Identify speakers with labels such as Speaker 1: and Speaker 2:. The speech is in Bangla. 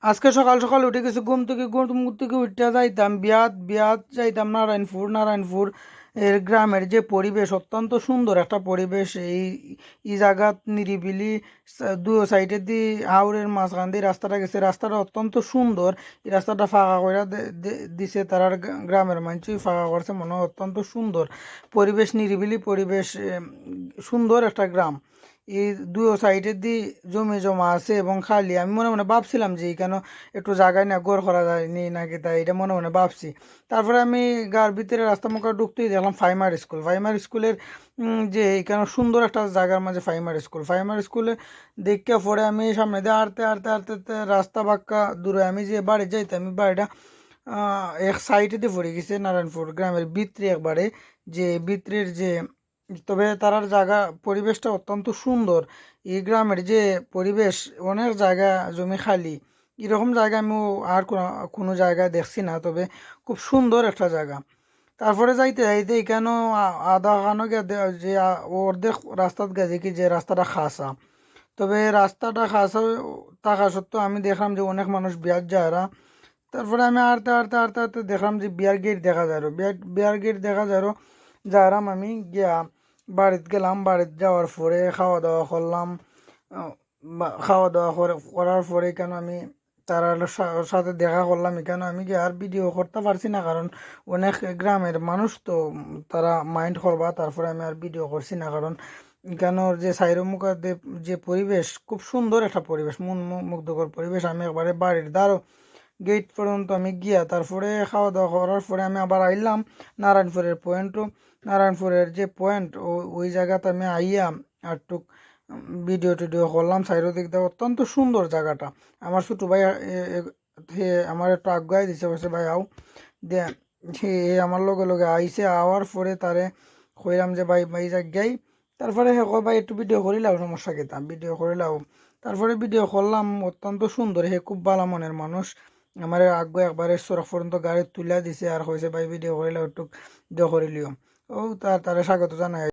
Speaker 1: আজকে সকাল সকাল উঠে গেছি ঘুম থেকে উঠতে যাইতাম বিয়াত যাইতাম নারায়ণপুর এর গ্রামের যে পরিবেশ অত্যন্ত সুন্দর একটা পরিবেশ এই জায়গাত নিরিবিলি দু সাইডে দি হাওরের মাঝখান দিয়ে রাস্তাটা গেছে রাস্তাটা অত্যন্ত সুন্দর এই রাস্তাটা ফাঁকা করে দিছে তারার গ্রামের মানুষ ফাঁকা করছে মনে হয় অত্যন্ত সুন্দর পরিবেশ নিরিবিলি পরিবেশ সুন্দর একটা গ্রাম এই দুই সাইডে দিয়ে জমি জমা আছে এবং খালি আমি মনে মনে ভাবছিলাম যে এখানে একটু জায়গায় না গোর করা যায়নি নাকি তাই এটা মনে মনে ভাবছি তারপরে আমি গার ভিতরে রাস্তা মুখে ঢুকতেই দেখলাম ফাইমার স্কুলের যে এখানে সুন্দর একটা জায়গার মাঝে ফাইমার স্কুলে দেখে পরে আমি সামনে দিয়ে হাঁটতে রাস্তা বাক্কা দূরে আমি যে বাড়ি যাইতাম আমি বাড়িটা এক সাইডে দিয়ে পড়ে গেছে নারায়ণপুর গ্রামের ভিতরে একবারে যে ভিতরের যে তবে তারার জায়গা পরিবেশটা অত্যন্ত সুন্দর এই গ্রামের যে পরিবেশ অনেক জায়গা জমি খালি এরকম জায়গা আমি আর কোনো জায়গায় দেখছি না তবে খুব সুন্দর একটা জায়গা তারপরে যাইতে যাইতে এখানেও আধা খানো যে অর্ধেক রাস্তাত গেছে কি যে রাস্তাটা খাসা তবে রাস্তাটা খাসা থাকা সত্ত্বেও আমি দেখলাম যে অনেক মানুষ বিয়ার যায় তারপরে আমি হাঁটতে দেখলাম যে বিয়ার গেট দেখা যায় বিয়ার গেট দেখা যায় যারাম আমি গিয়া বাড়িতে গেলাম বাড়িতে যাওয়ার পরে খাওয়া দাওয়া করলাম খাওয়া দাওয়া করার পরে কেন আমি তার সাথে দেখা করলাম এখানে আমি কি আর ভিডিও করতে পারছি না কারণ অনেক গ্রামের মানুষ তো তারা মাইন্ড করবা তারপরে আমি আর ভিডিও করছি না কারণ এখানোর যে সাইরমুখার যে পরিবেশ খুব সুন্দর একটা পরিবেশ মুগ্ধকর পরিবেশ আমি একবারে বাড়ির দ্বারও গেট পর্যন্ত আমি গিয়া তারপরে খাওয়া দাওয়া করার পরে আমি আবার আইলাম নারায়ণপুরের পয়েন্টও নারায়ণপুরের যে পয়েন্ট ওই জায়গাতে আমি আইয়া আর টুক ভিডিও টিডিও করলাম সাইডের দিক দিয়ে অত্যন্ত সুন্দর জায়গাটা আমার ছোটো ভাই হে আমার একটু আজ্ঞায় দিছে বসে ভাই আও দে সে আমার লগে লগে আইসে আওয়ার পরে তারে কইলাম যে ভাই ভাই জায়গায় তারপরে হে কয় ভাই একটু ভিডিও করিলাও সমস্যা কেতাম ভিডিও করিলাও তারপরে ভিডিও করলাম অত্যন্ত সুন্দর হে খুব ভালো মনের মানুষ আমার আগ্য একবারে সড়ক পর্যন্ত গাড়ি তুলে দিছে আর হয়েছে ভাই ভিডিও করিলাও একটু ভিডিও করিলিও ও তারে স্বাগত জানাই